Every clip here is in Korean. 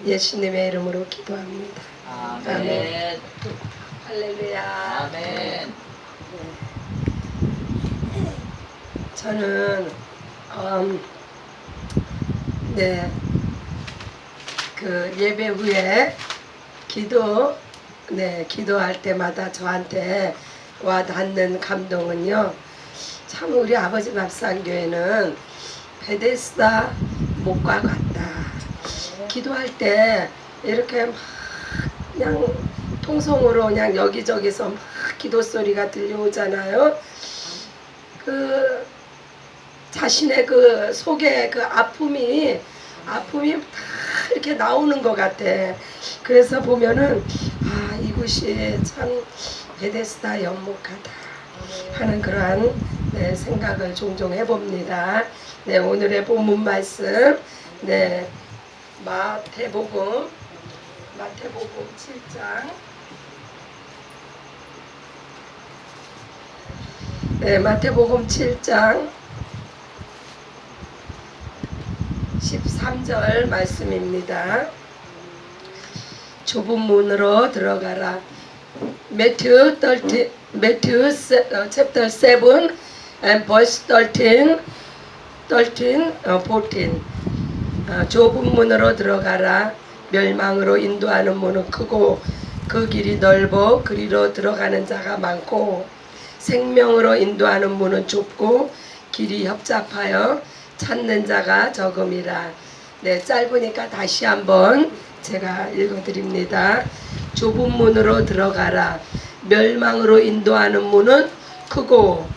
예수님의 이름으로 기도합니다. 아멘. 할렐루야. 아멘. 저는 그 예배 후에 기도할 때마다 저한테 와 닿는 감동은요, 참 우리 아버지 밥상교회는 베데스다 목과 같다. 기도할 때 이렇게 막 그냥 통성으로 그냥 여기저기서 막 기도 소리가 들려오잖아요. 그 자신의 그 속에 그 아픔이 다 이렇게 나오는 것 같아. 그래서 보면은 이곳이 참 베데스다 연목하다 하는 그러한 생각을 종종 해봅니다. 오늘의 본문 말씀 마태복음 7장 마태복음 7장 13절 말씀입니다. 좁은 문으로 들어가라. Matthew chapter 7 and verse 13, 14. 좁은 문으로 들어가라. 멸망으로 인도하는 문은 크고 그 길이 넓어 그리로 들어가는 자가 많고 생명으로 인도하는 문은 좁고 길이 협잡하여 찾는 자가 적음이라. 짧으니까 다시 한번 제가 읽어드립니다. 좁은 문으로 들어가라. 멸망으로 인도하는 문은 크고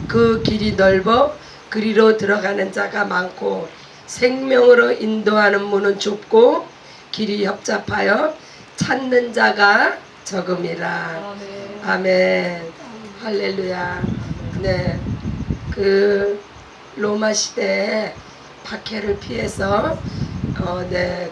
그 길이 넓어 그리로 들어가는 자가 많고 생명으로 인도하는 문은 좁고 길이 협잡하여 찾는 자가 적음이라. 아멘. 할렐루야. 그 로마 시대에 박해를 피해서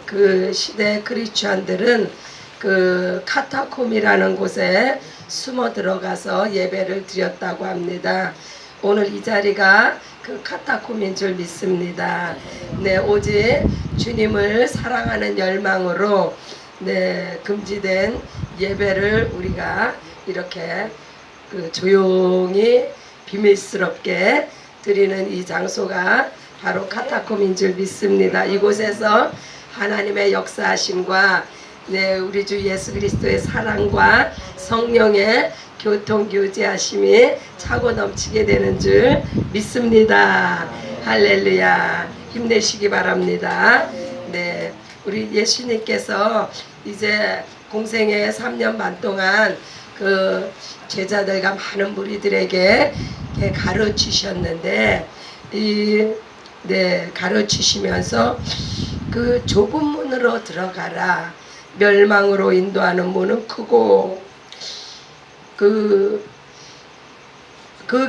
그 시대 크리스천들은 그 카타콤이라는 곳에 숨어 들어가서 예배를 드렸다고 합니다. 오늘 이 자리가 그 카타콤인 줄 믿습니다. 오직 주님을 사랑하는 열망으로 금지된 예배를 우리가 이렇게 그 조용히 비밀스럽게 드리는 이 장소가 바로 카타콤인 줄 믿습니다. 이곳에서 하나님의 역사하심과 우리 주 예수 그리스도의 사랑과 성령의 교통교제하심이 차고 넘치게 되는 줄 믿습니다. 할렐루야. 힘내시기 바랍니다. 우리 예수님께서 이제 공생애 3년 반 동안 그 제자들과 많은 무리들에게 가르치셨는데 가르치시면서 그 좁은 문으로 들어가라. 멸망으로 인도하는 문은 크고 그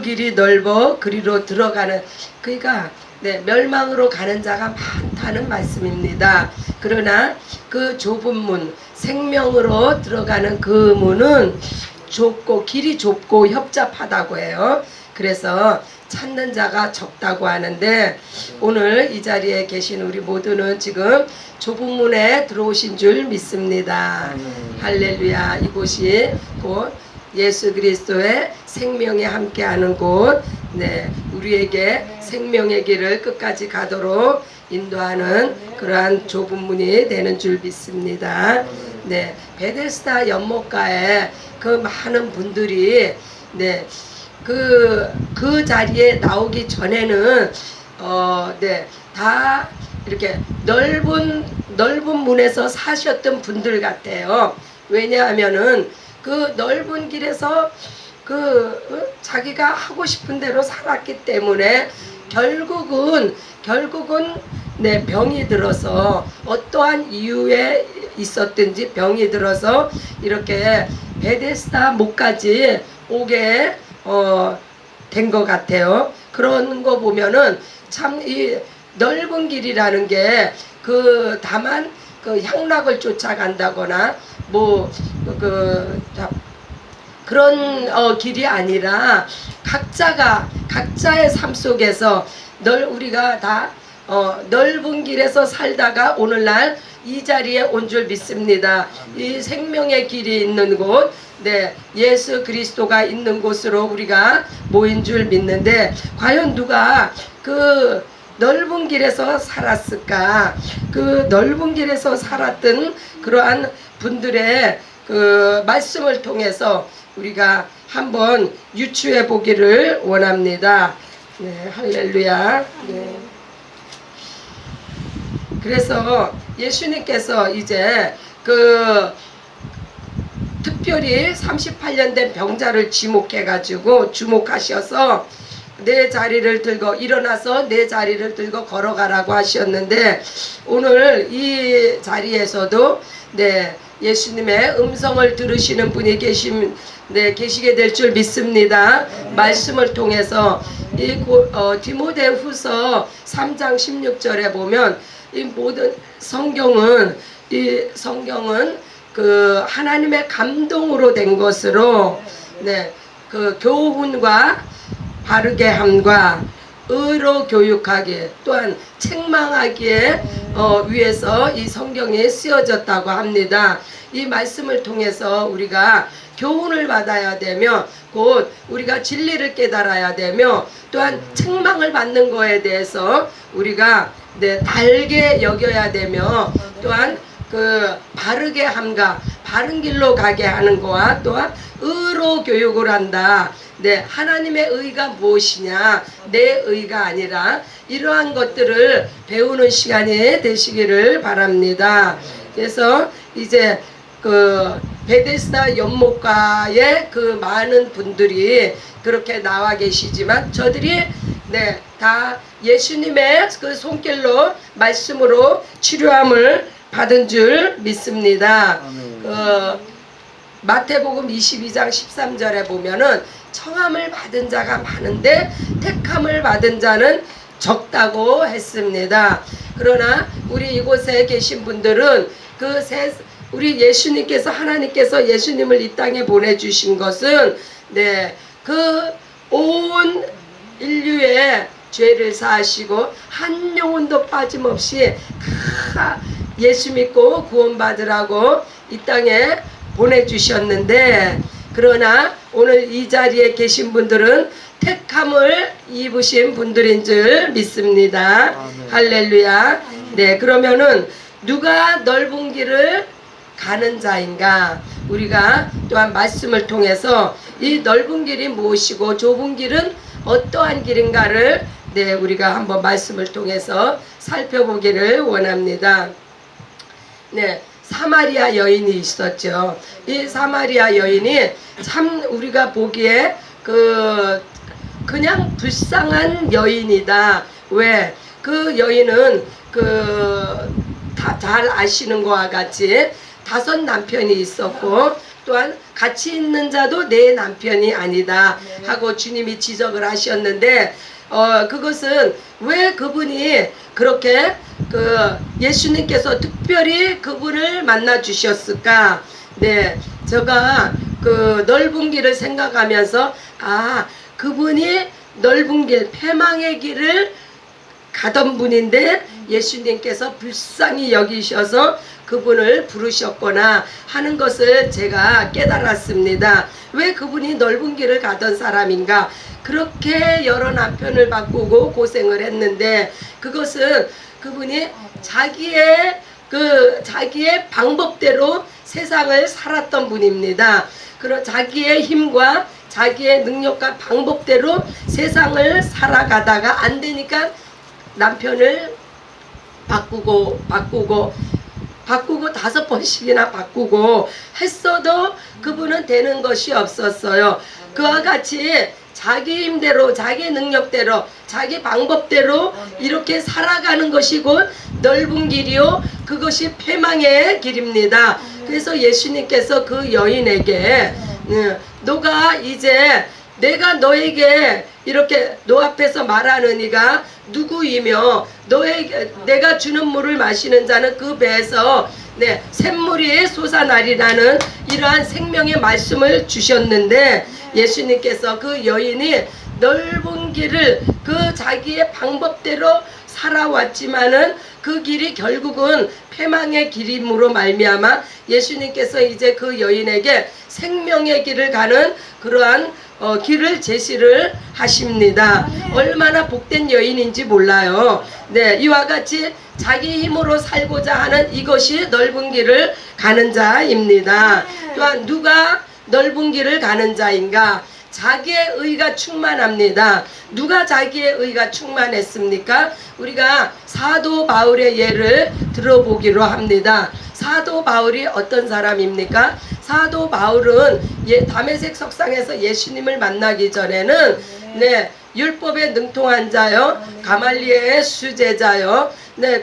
길이 넓어 그리로 들어가는, 그러니까 멸망으로 가는 자가 많다는 말씀입니다. 그러나 그 좁은 문, 생명으로 들어가는 그 문은 좁고 길이 좁고 협잡하다고 해요. 그래서 찾는 자가 적다고 하는데, 오늘 이 자리에 계신 우리 모두는 지금 좁은 문에 들어오신 줄 믿습니다. 할렐루야. 이곳이 곧 예수 그리스도의 생명에 함께하는 곳, 우리에게 생명의 길을 끝까지 가도록 인도하는 그러한 좁은 문이 되는 줄 믿습니다. 베데스다 연못가에 그 많은 분들이 그 자리에 나오기 전에는 다 이렇게 넓은 문에서 사셨던 분들 같아요. 왜냐하면은 그 넓은 길에서 자기가 하고 싶은 대로 살았기 때문에 결국은 병이 들어서, 어떠한 이유에 있었든지 병이 들어서 이렇게 베데스다 목까지 오게 된 것 같아요. 그런 거 보면은 참 이 넓은 길이라는 게 다만 그 향락을 쫓아간다거나 그런 길이 아니라 각자의 삶 속에서 우리가 다 넓은 길에서 살다가 오늘날 이 자리에 온 줄 믿습니다. 이 생명의 길이 있는 곳, 네, 예수 그리스도가 있는 곳으로 우리가 모인 줄 믿는데, 과연 누가 그 넓은 길에서 살았을까? 그 넓은 길에서 살았던 그러한 분들의 그 말씀을 통해서 우리가 한번 유추해 보기를 원합니다. 네, 할렐루야. 네. 그래서 예수님께서 이제 그 특별히 38년 된 병자를 주목하셔서 내 자리를 들고 일어나서 내 자리를 들고 걸어가라고 하셨는데, 오늘 이 자리에서도 네, 예수님의 음성을 들으시는 분이 계시게 될 줄 믿습니다. 말씀을 통해서 이 디모데후서 3장 16절에 보면 이 모든 성경은 그 하나님의 감동으로 된 것으로, 네, 그 교훈과 바르게 함과 의로 교육하기, 또한 책망하기에 위해서 이 성경에 쓰여졌다고 합니다. 이 말씀을 통해서 우리가 교훈을 받아야 되며, 곧 우리가 진리를 깨달아야 되며, 또한 책망을 받는 거에 대해서 우리가 네, 달게 여겨야 되며, 또한 그 바르게 함과 바른 길로 가게 하는 거와 또한 의로 교육을 한다. 네, 하나님의 의가 무엇이냐, 내 의가 아니라 이러한 것들을 배우는 시간이 되시기를 바랍니다. 그래서 이제 그 베데스다 연못가에 그 많은 분들이 그렇게 나와 계시지만, 저들이 네, 다 예수님의 그 손길로 말씀으로 치료함을 받은 줄 믿습니다. 마태복음 22장 13절에 보면은 청함을 받은 자가 많은데 택함을 받은 자는 적다고 했습니다. 그러나 우리 이곳에 계신 분들은 우리 예수님께서, 하나님께서 예수님을 이 땅에 보내주신 것은 네, 그 온 인류의 죄를 사하시고 한 영혼도 빠짐없이 다 예수 믿고 구원받으라고 이 땅에 보내주셨는데, 그러나 오늘 이 자리에 계신 분들은 택함을 입으신 분들인 줄 믿습니다. 아멘. 할렐루야. 네, 그러면은 누가 넓은 길을 가는 자인가? 우리가 또한 말씀을 통해서 이 넓은 길이 무엇이고 좁은 길은 어떠한 길인가를 네, 우리가 한번 말씀을 통해서 살펴보기를 원합니다. 네, 사마리아 여인이 있었죠. 이 사마리아 여인이 참 우리가 보기에 그냥 불쌍한 여인이다. 왜? 그 여인은 잘 아시는 것과 같이 5 남편이 있었고, 또한 같이 있는 자도 내 남편이 아니다 하고 주님이 지적을 하셨는데, 그것은 왜 그분이 그렇게 예수님께서 특별히 그분을 만나 주셨을까? 네, 제가 그 넓은 길을 생각하면서 그분이 넓은 길, 패망의 길을 가던 분인데 예수님께서 불쌍히 여기셔서 그분을 부르셨거나 하는 것을 제가 깨달았습니다. 왜 그분이 넓은 길을 가던 사람인가? 그렇게 여러 남편을 바꾸고 고생을 했는데, 그것은 그분이 자기의 방법대로 세상을 살았던 분입니다. 그런 자기의 힘과 자기의 능력과 방법대로 세상을 살아가다가 안 되니까 남편을 바꾸고 5번씩이나 바꾸고 했어도 그분은 되는 것이 없었어요. 그와 같이 자기 힘대로, 자기 능력대로, 자기 방법대로 이렇게 살아가는 것이 곧 넓은 길이요, 그것이 패망의 길입니다. 그래서 예수님께서 그 여인에게 너가 이제 내가 너에게 이렇게 너 앞에서 말하는 이가 누구이며 내가 주는 물을 마시는 자는 그 배에서 샘물이 솟아나리라는 이러한 생명의 말씀을 주셨는데, 예수님께서 그 여인이 넓은 길을 자기의 방법대로 살아왔지만은 그 길이 결국은 패망의 길임으로 말미암아 예수님께서 이제 그 여인에게 생명의 길을 가는 그러한 길을 제시를 하십니다. 얼마나 복된 여인인지 몰라요. 네, 이와 같이 자기 힘으로 살고자 하는 이것이 넓은 길을 가는 자입니다. 또한 누가 넓은 길을 가는 자인가? 자기의 의가 충만합니다. 누가 자기의 의가 충만했습니까? 우리가 사도 바울의 예를 들어보기로 합니다. 사도 바울이 어떤 사람입니까? 사도 바울은 다메섹 석상에서 예수님을 만나기 전에는 율법에 능통한 자요, 가말리엘의 수제자요,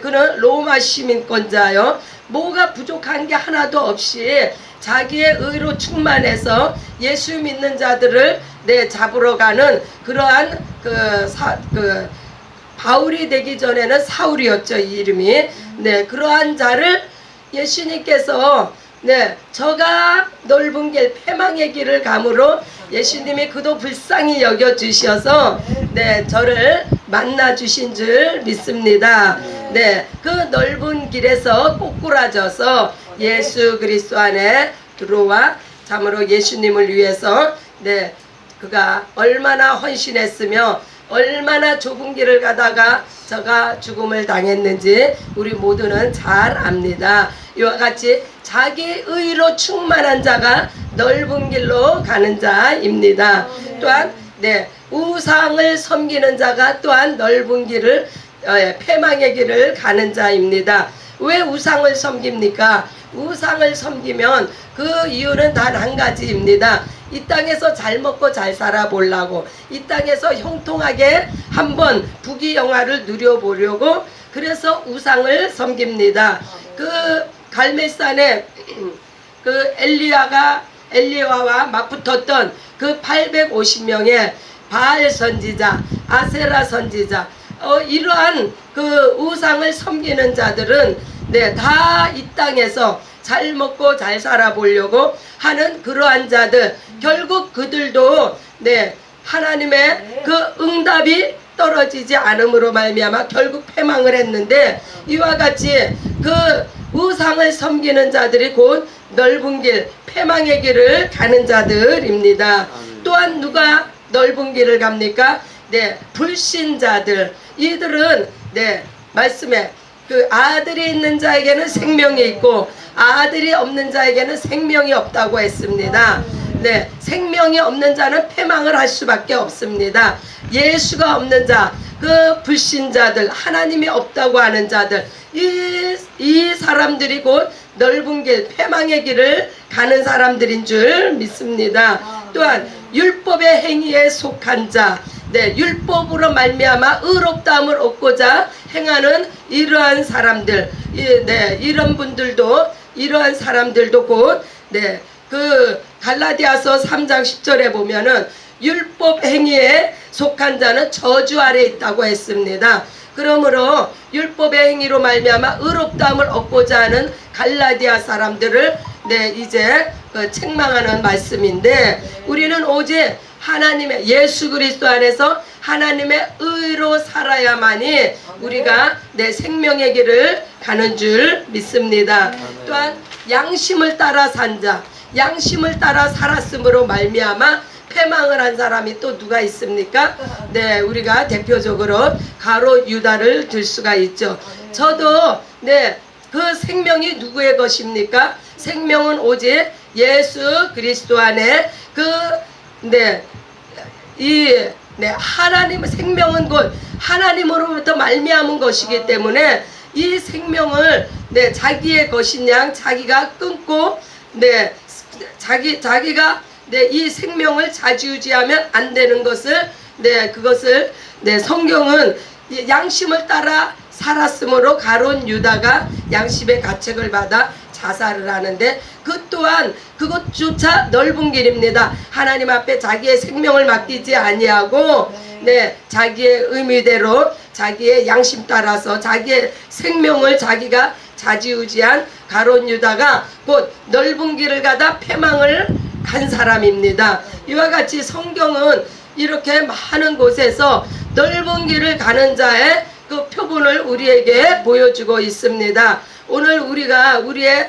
그는 로마 시민권자요, 뭐가 부족한 게 하나도 없이 자기의 의로 충만해서 예수 믿는 자들을 잡으러 가는 그러한 바울이 되기 전에는 사울이었죠, 이 이름이. 그러한 자를 예수님께서 저가 넓은 길 패망의 길을 감으로 예수님이 그도 불쌍히 여겨 주셔서 저를 만나 주신 줄 믿습니다. 그 넓은 길에서 꼬꾸라져서 예수 그리스도 안에 들어와 참으로 예수님을 위해서 그가 얼마나 헌신했으며 얼마나 좁은 길을 가다가 저가 죽음을 당했는지 우리 모두는 잘 압니다. 이와 같이 자기 의로 충만한 자가 넓은 길로 가는 자입니다. 또한 우상을 섬기는 자가 또한 넓은 길을 패망의 길을 가는 자입니다. 왜 우상을 섬깁니까? 우상을 섬기면 그 이유는 단 한 가지입니다. 이 땅에서 잘 먹고 잘 살아보려고, 이 땅에서 형통하게 한번 부귀영화를 누려보려고 그래서 우상을 섬깁니다. 그 갈멜산에 그 엘리야와 맞붙었던 그 850명의 바알 선지자, 아세라 선지자, 이러한 그 우상을 섬기는 자들은 다 이 땅에서 잘 먹고 잘 살아보려고 하는 그러한 자들, 결국 그들도 하나님의 그 응답이 떨어지지 않음으로 말미암아 결국 패망을 했는데, 이와 같이 그 우상을 섬기는 자들이 곧 넓은 길, 패망의 길을 가는 자들입니다. 또한 누가 넓은 길을 갑니까? 불신자들. 이들은 말씀에 그 아들이 있는 자에게는 생명이 있고 아들이 없는 자에게는 생명이 없다고 했습니다. 생명이 없는 자는 패망을 할 수밖에 없습니다. 예수가 없는 자, 그 불신자들, 하나님이 없다고 하는 자들, 이 사람들이 곧 넓은 길, 패망의 길을 가는 사람들인 줄 믿습니다. 또한 율법의 행위에 속한 자, 율법으로 말미암아 의롭다함을 얻고자 행하는 이러한 사람들, 이러한 사람들도 곧 그 갈라디아서 3장 10절에 보면은 율법 행위에 속한 자는 저주 아래 있다고 했습니다. 그러므로 율법의 행위로 말미암아 의롭다함을 얻고자 하는 갈라디아 사람들을 이제 책망하는 말씀인데, 우리는 오직 하나님의 예수 그리스도 안에서 하나님의 의로 살아야만이 우리가 생명의 길을 가는 줄 믿습니다. 또한 양심을 따라 산 자, 양심을 따라 살았으므로 말미암아 패망을 한 사람이 또 누가 있습니까? 우리가 대표적으로 가롯 유다를 들 수가 있죠. 저도 그 생명이 누구의 것입니까? 생명은 오직 예수 그리스도 안에 하나님의 생명은 곧 하나님으로부터 말미암은 것이기 때문에 이 생명을 자기의 것인 양 자기가 끊고 자기가 이 생명을 좌지우지하면 안 되는 것을 그것을 성경은 양심을 따라 살았으므로 가롯 유다가 양심의 가책을 받아 자살을 하는데, 그 또한 그것조차 넓은 길입니다. 하나님 앞에 자기의 생명을 맡기지 아니하고 자기의 의미대로 자기의 양심 따라서 자기의 생명을 자기가 좌지우지한 가롯 유다가 곧 넓은 길을 가다 패망을 간 사람입니다. 이와 같이 성경은 이렇게 많은 곳에서 넓은 길을 가는 자의 그 표본을 우리에게 보여주고 있습니다. 오늘 우리가 우리의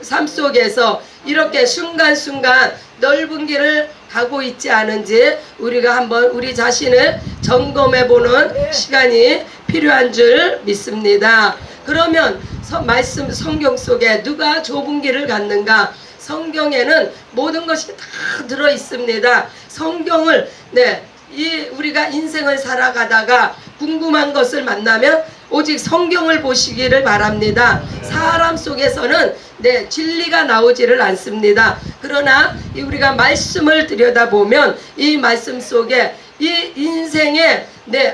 삶 속에서 이렇게 순간순간 넓은 길을 가고 있지 않은지 우리가 한번 우리 자신을 점검해 보는 시간이 필요한 줄 믿습니다. 그러면 말씀 성경 속에 누가 좁은 길을 갔는가? 성경에는 모든 것이 다 들어 있습니다. 성경을 우리가 인생을 살아가다가 궁금한 것을 만나면 오직 성경을 보시기를 바랍니다. 사람 속에서는 진리가 나오지를 않습니다. 그러나 우리가 말씀을 들여다보면 이 말씀 속에 이 인생에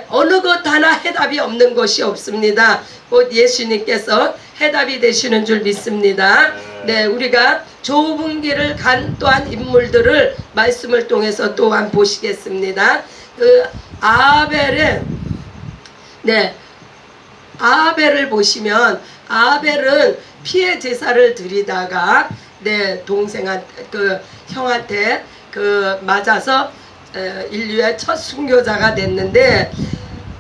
어느 것 하나 해답이 없는 것이 없습니다. 곧 예수님께서 해답이 되시는 줄 믿습니다. 우리가 좁은 길을 간 또한 인물들을 말씀을 통해서 또한 보시겠습니다. 그 아벨을 보시면 아벨은 피해 제사를 드리다가 동생한테 형한테 맞아서 인류의 첫 순교자가 됐는데,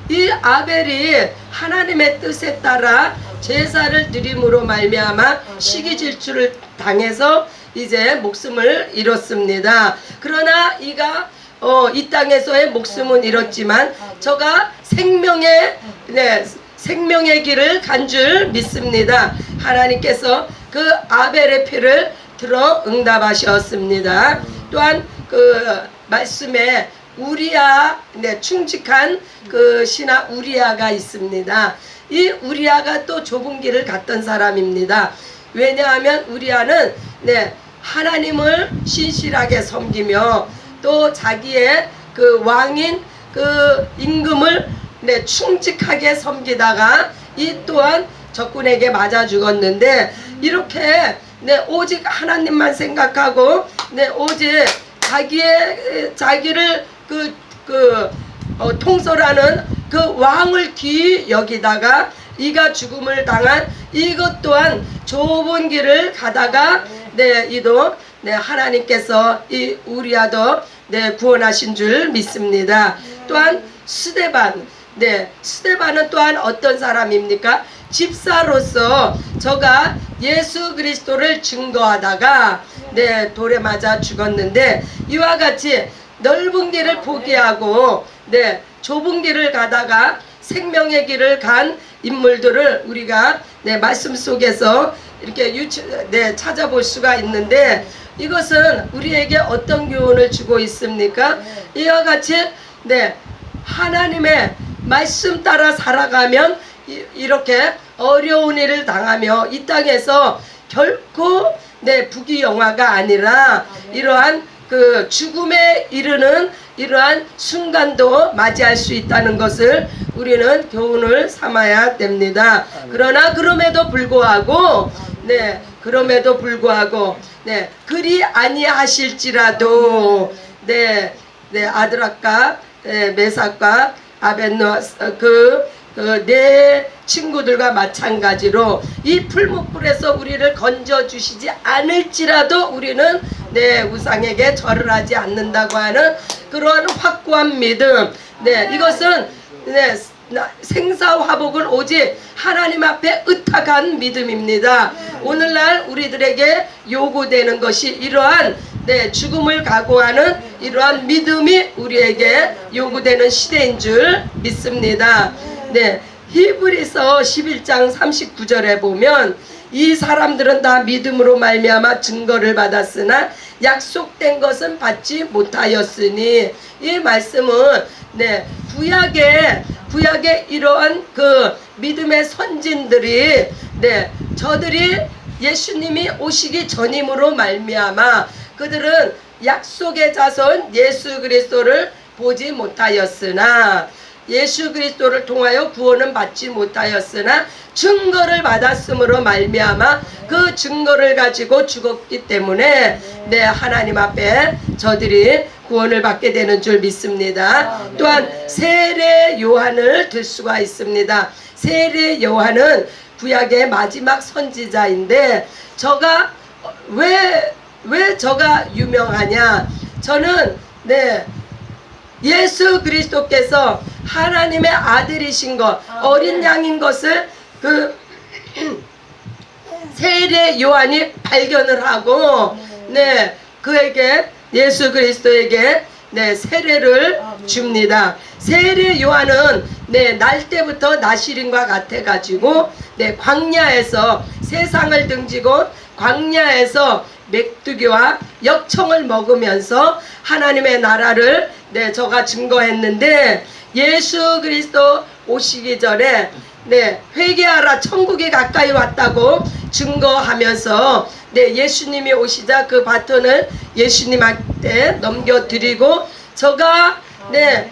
이 아벨이 하나님의 뜻에 따라 제사를 드림으로 말미암아 시기질투를 당해서 이제 목숨을 잃었습니다. 그러나 이가 이 땅에서의 목숨은 잃었지만 저가 생명의 길을 간 줄 믿습니다. 하나님께서 그 아벨의 피를 들어 응답하셨습니다. 또한 그 말씀에 우리야, 충직한 그 신하 우리야가 있습니다. 이 우리야가 또 좁은 길을 갔던 사람입니다. 왜냐하면 우리야는 하나님을 신실하게 섬기며 또 자기의 그 왕인 그 임금을 충직하게 섬기다가 이 또한 적군에게 맞아 죽었는데, 이렇게 오직 하나님만 생각하고 오직 자기를 통솔하는 그 왕을 귀히 여기다가 이가 죽음을 당한 이것 또한 좁은 길을 가다가 이도 하나님께서 이 우리야도 구원하신 줄 믿습니다. 또한 스데반은 또한 어떤 사람입니까? 집사로서 저가 예수 그리스도를 증거하다가 돌에 맞아 죽었는데, 이와 같이 넓은 길을 포기하고 좁은 길을 가다가 생명의 길을 간 인물들을 우리가 말씀 속에서 이렇게 찾아볼 수가 있는데, 이것은 우리에게 어떤 교훈을 주고 있습니까? 이와 같이 하나님의 말씀 따라 살아가면 이렇게 어려운 일을 당하며 이 땅에서 결코 부귀영화가 아니라 이러한 그 죽음에 이르는 이러한 순간도 맞이할 수 있다는 것을 우리는 교훈을 삼아야 됩니다. 그러나 그럼에도 불구하고 그리 아니하실지라도 아드락과 메삭과 아벤노아 내 친구들과 마찬가지로 이 풀무불에서 우리를 건져주시지 않을지라도 우리는 우상에게 절을 하지 않는다고 하는 그러한 확고한 믿음. 이것은 생사화복을 오직 하나님 앞에 의탁한 믿음입니다. 오늘날 우리들에게 요구되는 것이 이러한 죽음을 각오하는 이러한 믿음이 우리에게 요구되는 시대인 줄 믿습니다. 히브리서 11장 39절에 보면 이 사람들은 다 믿음으로 말미암아 증거를 받았으나 약속된 것은 받지 못하였으니, 이 말씀은 구약의 이러한 그 믿음의 선진들이 저들이 예수님이 오시기 전임으로 말미암아 그들은 약속의 자손 예수 그리스도를 보지 못하였으나, 예수 그리스도를 통하여 구원은 받지 못하였으나 증거를 받았으므로 말미암아 그 증거를 가지고 죽었기 때문에 하나님 앞에 저들이 구원을 받게 되는 줄 믿습니다. 또한 세례 요한을 들 수가 있습니다. 세례 요한은 구약의 마지막 선지자인데 저가 왜 저가 유명하냐? 저는 예수 그리스도께서 하나님의 아들이신 것, 어린 양인 것을 그 세례 요한이 발견을 하고, 네, 그에게, 예수 그리스도에게 네, 세례를 줍니다. 세례 요한은 네, 날 때부터 나시린과 같아 가지고 네, 광야에서 세상을 등지고 광야에서 메뚜기와 역청을 먹으면서 하나님의 나라를 네, 저가 증거했는데, 예수 그리스도 오시기 전에 네, 회개하라 천국이 가까이 왔다고 증거하면서 네, 예수님이 오시자 그 바톤을 예수님한테 넘겨드리고, 저가 네,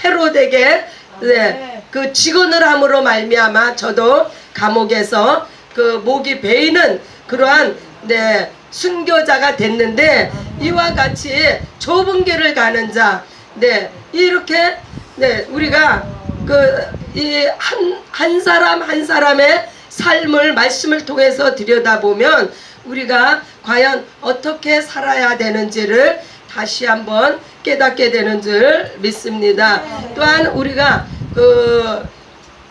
헤로데게 네, 그 직언을 함으로 말미암아 저도 감옥에서 그 목이 베이는 그러한 네, 순교자가 됐는데, 이와 같이 좁은 길을 가는 자, 네, 이렇게 네, 우리가 그 이 한 사람 한 사람의 삶을 말씀을 통해서 들여다보면 우리가 과연 어떻게 살아야 되는지를 다시 한번 깨닫게 되는 줄 믿습니다. 또한 우리가 그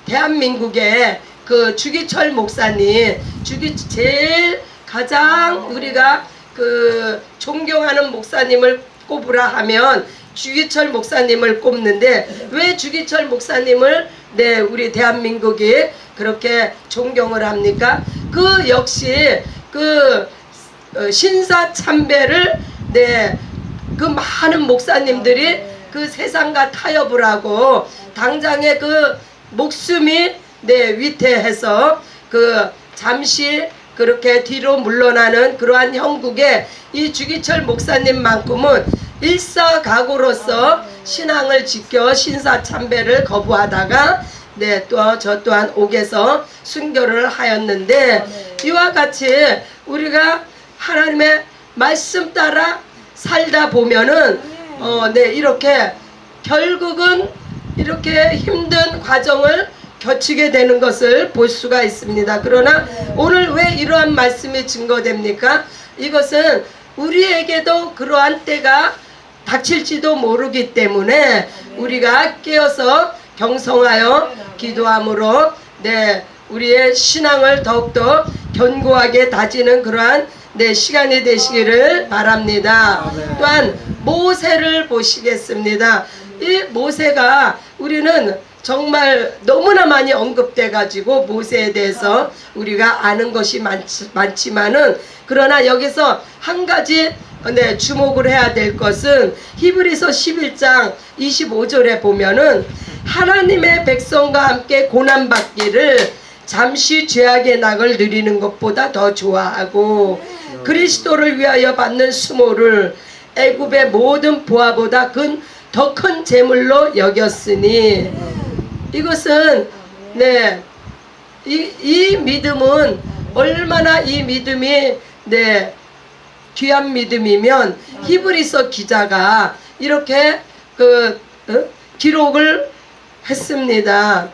대한민국의 그 주기철 목사님, 제일 가장 우리가 그 존경하는 목사님을 꼽으라 하면 주기철 목사님을 꼽는데, 왜 주기철 목사님을 네, 우리 대한민국이 그렇게 존경을 합니까? 그 역시 그 신사참배를 네, 그 많은 목사님들이 그 세상과 타협을 하고 당장의 그 목숨이 네, 위태해서 그 잠시 그렇게 뒤로 물러나는 그러한 형국에 이 주기철 목사님만큼은 일사각오로서 신앙을 지켜 신사참배를 거부하다가 네, 또 저 또한 옥에서 순교를 하였는데, 이와 같이 우리가 하나님의 말씀 따라 살다 보면은 네, 이렇게 결국은 이렇게 힘든 과정을 거치게 되는 것을 볼 수가 있습니다. 그러나 오늘 왜 이러한 말씀이 증거됩니까? 이것은 우리에게도 그러한 때가 닥칠지도 모르기 때문에 우리가 깨어서 경성하여 기도함으로 네, 우리의 신앙을 더욱더 견고하게 다지는 그러한 네, 시간이 되시기를 바랍니다. 또한 모세를 보시겠습니다. 이 모세가 우리는 정말 너무나 많이 언급돼 가지고 모세에 대해서 우리가 아는 것이 많지만은, 그러나 여기서 한 가지 네, 주목을 해야 될 것은 히브리서 11장 25절에 보면은 하나님의 백성과 함께 고난받기를 잠시 죄악의 낙을 누리는 것보다 더 좋아하고 그리스도를 위하여 받는 수모를 애굽의 모든 보화보다 더 큰 재물로 여겼으니, 이것은 네, 이 믿음은 얼마나 이 믿음이 네, 귀한 믿음이면 히브리서 기자가 이렇게 기록을 했습니다.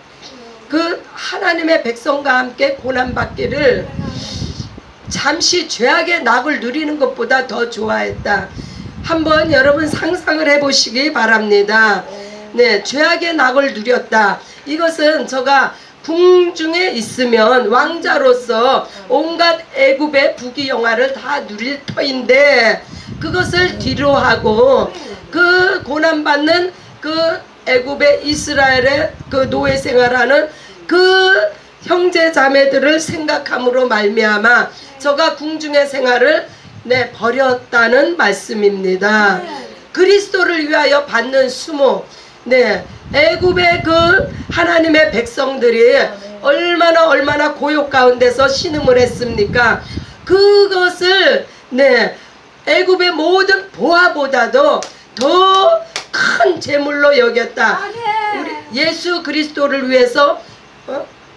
그 하나님의 백성과 함께 고난받기를 잠시 죄악의 낙을 누리는 것보다 더 좋아했다. 한번 여러분 상상을 해보시기 바랍니다. 네, 죄악의 낙을 누렸다. 이것은 저가 궁중에 있으면 왕자로서 온갖 애굽의 부귀영화를 다 누릴 터인데, 그것을 뒤로하고 그 고난받는 그 애굽의 이스라엘의 그 노예 생활하는 그 형제 자매들을 생각함으로 말미암아 저가 궁중의 생활을 네, 버렸다는 말씀입니다. 그리스도를 위하여 받는 수모, 네, 애굽의 그 하나님의 백성들이 얼마나 고욕 가운데서 신음을 했습니까? 그것을 네, 애굽의 모든 보화보다도 더 큰 재물로 여겼다. 우리 예수 그리스도를 위해서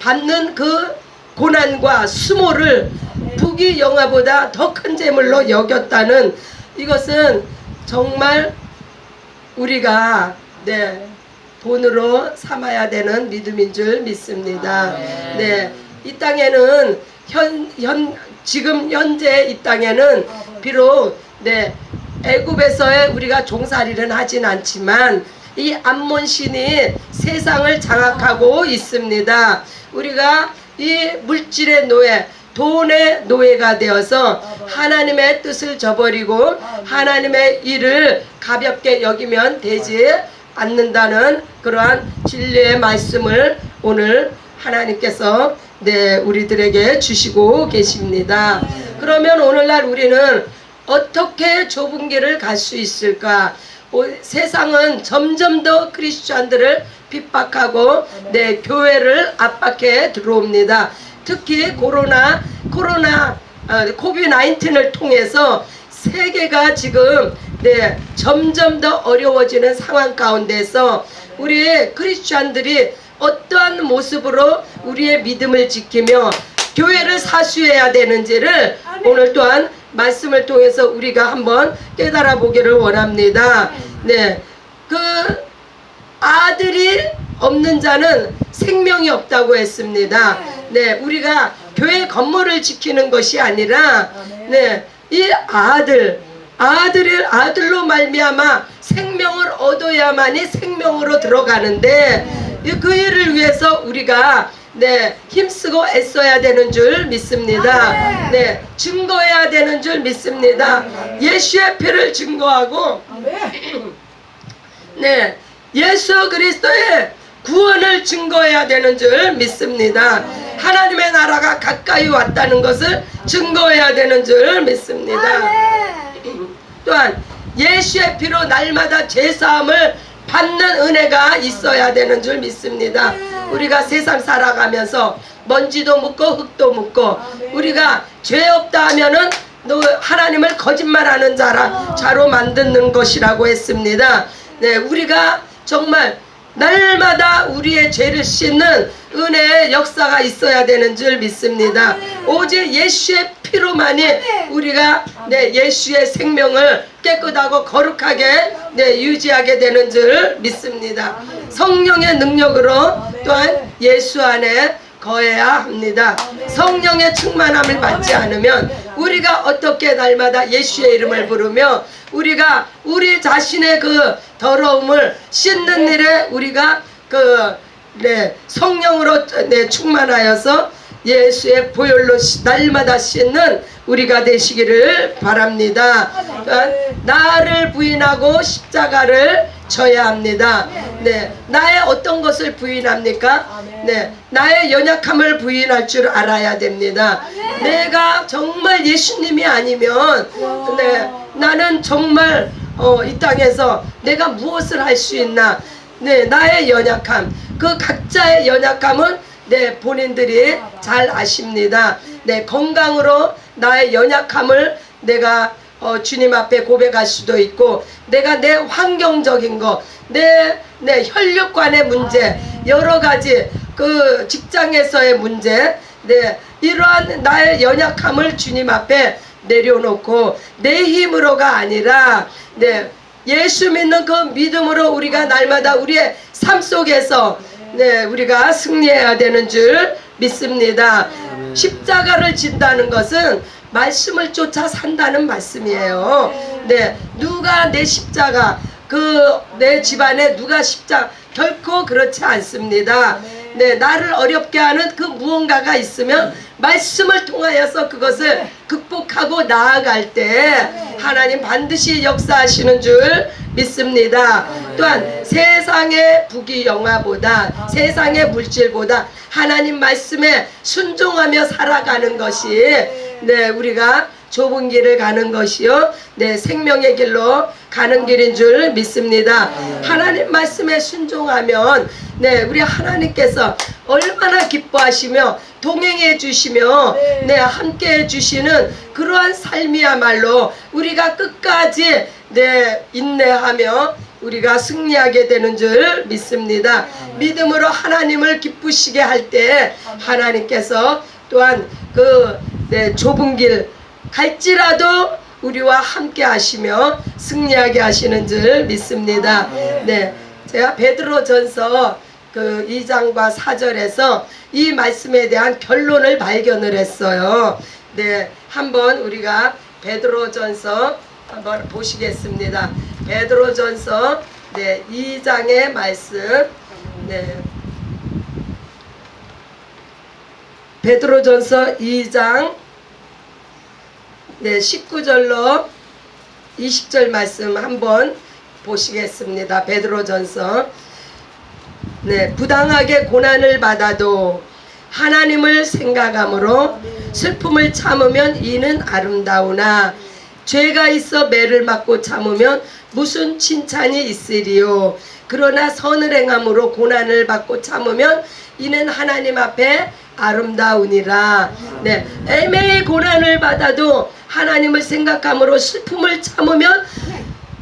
받는 그 고난과 수모를 부귀영화보다 더 큰 재물로 여겼다는, 이것은 정말 우리가 네, 본으로 삼아야 되는 믿음인 줄 믿습니다. 네, 이 땅에는 지금 현재 이 땅에는 비록 네, 애굽에서의 우리가 종살이는 하진 않지만 이 암몬신이 세상을 장악하고 있습니다. 우리가 이 물질의 노예, 돈의 노예가 되어서 하나님의 뜻을 저버리고 하나님의 일을 가볍게 여기면 되지 않는다는 그러한 진리의 말씀을 오늘 하나님께서 우리들에게 주시고 계십니다. 그러면 오늘날 우리는 어떻게 좁은 길을 갈 수 있을까? 세상은 점점 더 크리스천들을 핍박하고 교회를 압박해 들어옵니다. 특히 코로나 코비드-19을 통해서 세계가 지금 점점 더 어려워지는 상황 가운데서 우리 크리스천들이 어떠한 모습으로 우리의 믿음을 지키며 교회를 사수해야 되는지를 오늘 또한 말씀을 통해서 우리가 한번 깨달아 보기를 원합니다. 그 아들이 없는 자는 생명이 없다고 했습니다. 우리가 교회 건물을 지키는 것이 아니라 이 아들로 말미암아 생명을 얻어야만이 생명으로 들어가는데 그 일을 위해서 우리가 힘쓰고 애써야 되는 줄 믿습니다. 증거해야 되는 줄 믿습니다. 예수의 피를 증거하고 예수 그리스도의 구원을 증거해야 되는 줄 믿습니다. 하나님의 나라가 가까이 왔다는 것을 증거해야 되는 줄 믿습니다. 또한 예수의 피로 날마다 죄사함을 받는 은혜가 있어야 되는 줄 믿습니다. 우리가 세상 살아가면서 먼지도 묻고 흙도 묻고 우리가 죄 없다 하면은 하나님을 거짓말하는 자로 만드는 것이라고 했습니다. 우리가 정말 날마다 우리의 죄를 씻는 은혜의 역사가 있어야 되는 줄 믿습니다. 오직 예수의 피로만이 우리가 예수의 생명을 깨끗하고 거룩하게 유지하게 되는 줄 믿습니다. 성령의 능력으로 또한 예수 안에 거해야 합니다. 성령의 충만함을 받지 않으면 우리가 어떻게 날마다 예수의 이름을 부르며 우리가 우리 자신의 그 더러움을 씻는 일에 우리가 성령으로 충만하여서 예수의 보혈로 날마다 씻는 우리가 되시기를 바랍니다. 나를 부인하고 십자가를 져야 합니다. 나의 어떤 것을 부인합니까? 나의 연약함을 부인할 줄 알아야 됩니다. 내가 정말 예수님이 아니면 나는 정말 이 땅에서 내가 무엇을 할 수 있나? 나의 연약함, 그 각자의 연약함은 본인들이 잘 아십니다. 건강으로 나의 연약함을 내가 주님 앞에 고백할 수도 있고, 내가 내 환경적인 거, 내 혈육관의 문제, 여러 가지 그 직장에서의 문제, 이러한 나의 연약함을 주님 앞에 내려놓고 내 힘으로가 아니라 예수 믿는 그 믿음으로 우리가 날마다 우리의 삶 속에서 우리가 승리해야 되는 줄 믿습니다. 십자가를 진다는 것은 말씀을 쫓아 산다는 말씀이에요. 누가 내 십자가, 내 집안에 누가 십자가, 결코 그렇지 않습니다. 나를 어렵게 하는 그 무언가가 있으면 말씀을 통하여서 그것을 극복하고 나아갈 때 하나님 반드시 역사하시는 줄 믿습니다. 또한 세상의 부귀영화보다, 세상의 물질보다 하나님 말씀에 순종하며 살아가는 것이 우리가 좁은 길을 가는 것이요 생명의 길로 가는 길인 줄 믿습니다. 하나님 말씀에 순종하면 우리 하나님께서 얼마나 기뻐하시며 동행해 주시며 함께 해 주시는 그러한 삶이야말로 우리가 끝까지 인내하며 우리가 승리하게 되는 줄 믿습니다. 믿음으로 하나님을 기쁘시게 할 때 하나님께서 또한 좁은 길 갈지라도 우리와 함께 하시며 승리하게 하시는 줄 믿습니다. 제가 베드로전서 2장과 4절에서 이 말씀에 대한 결론을 발견을 했어요. 한번 우리가 베드로전서 한번 보시겠습니다. 베드로전서 네, 2장의 말씀. 네. 베드로전서 2장 네, 19절로 20절 말씀 한번 보시겠습니다. 베드로전서. 네, 부당하게 고난을 받아도 하나님을 생각함으로 슬픔을 참으면 이는 아름다우나 죄가 있어 매를 맞고 참으면 무슨 칭찬이 있으리요. 그러나 선을 행함으로 고난을 받고 참으면 이는 하나님 앞에 아름다우니라. 네, 애매히 고난을 받아도 하나님을 생각함으로 슬픔을 참으면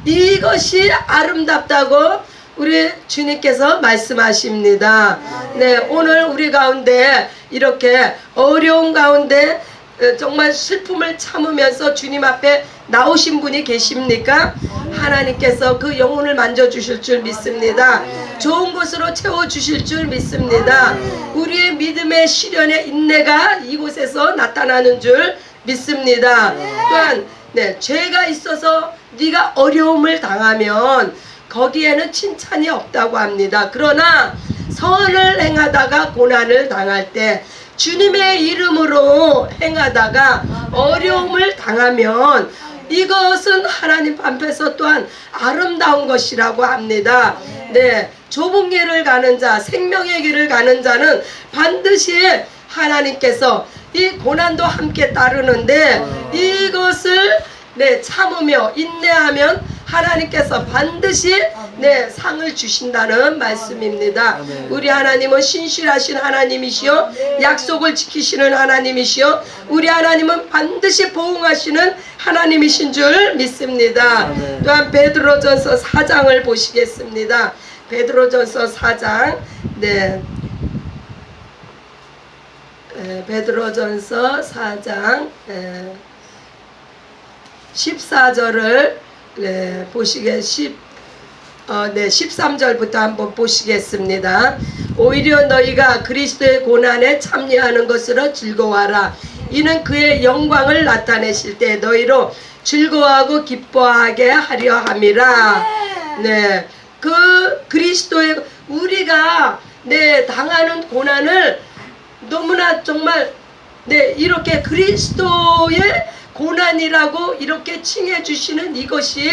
이것이 아름답다고 우리 주님께서 말씀하십니다. 네, 오늘 우리 가운데 이렇게 어려운 가운데 정말 슬픔을 참으면서 주님 앞에 나오신 분이 계십니까? 하나님께서 그 영혼을 만져주실 줄 믿습니다. 좋은 것으로 채워주실 줄 믿습니다. 우리의 믿음의 시련의 인내가 이곳에서 나타나는 줄 믿습니다. 또한 네, 죄가 있어서 네가 어려움을 당하면 거기에는 칭찬이 없다고 합니다. 그러나 선을 행하다가 고난을 당할 때 주님의 이름으로 행하다가 어려움을 당하면 이것은 하나님 앞에서 또한 아름다운 것이라고 합니다. 네, 좁은 길을 가는 자, 생명의 길을 가는 자는 반드시 하나님께서 이 고난도 함께 따르는데 이것을 네, 참으며 인내하면 하나님께서 반드시 네, 상을 주신다는 말씀입니다. 우리 하나님은 신실하신 하나님이시요 약속을 지키시는 하나님이시요 우리 하나님은 반드시 보응하시는 하나님이신 줄 믿습니다. 또한 베드로전서 4장을 보시겠습니다. 베드로전서 4장 네, 베드로전서 4장 14절을 네, 13절부터 한번 보시겠습니다. 오히려 너희가 그리스도의 고난에 참여하는 것으로 즐거워하라. 이는 그의 영광을 나타내실 때 너희로 즐거워하고 기뻐하게 하려 함이라. 네, 그 그리스도의 우리가 네, 당하는 고난을 너무나 정말 네, 이렇게 그리스도의 고난이라고 이렇게 칭해 주시는 이것이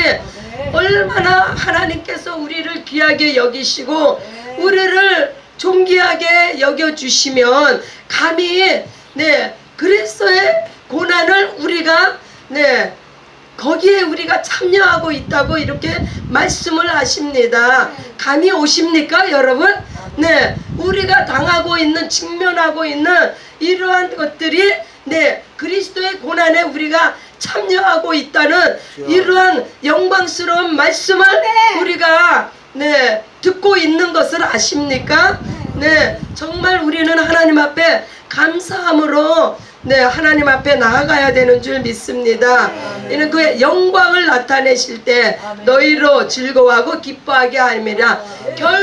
얼마나 하나님께서 우리를 귀하게 여기시고 우리를 존귀하게 여겨 주시면 감히 네, 그리스도의 고난을 우리가 네, 거기에 우리가 참여하고 있다고 이렇게 말씀을 하십니다. 감이 오십니까, 여러분? 네, 우리가 당하고 있는, 직면하고 있는 이러한 것들이 네, 그리스도의 고난에 우리가 참여하고 있다는 이러한 영광스러운 말씀을 우리가 네, 듣고 있는 것을 아십니까? 네, 정말 우리는 하나님 앞에 감사함으로 네, 하나님 앞에 나아가야 되는 줄 믿습니다. 이는 그의 영광을 나타내실 때 너희로 즐거워하고 기뻐하게 함이라. 결국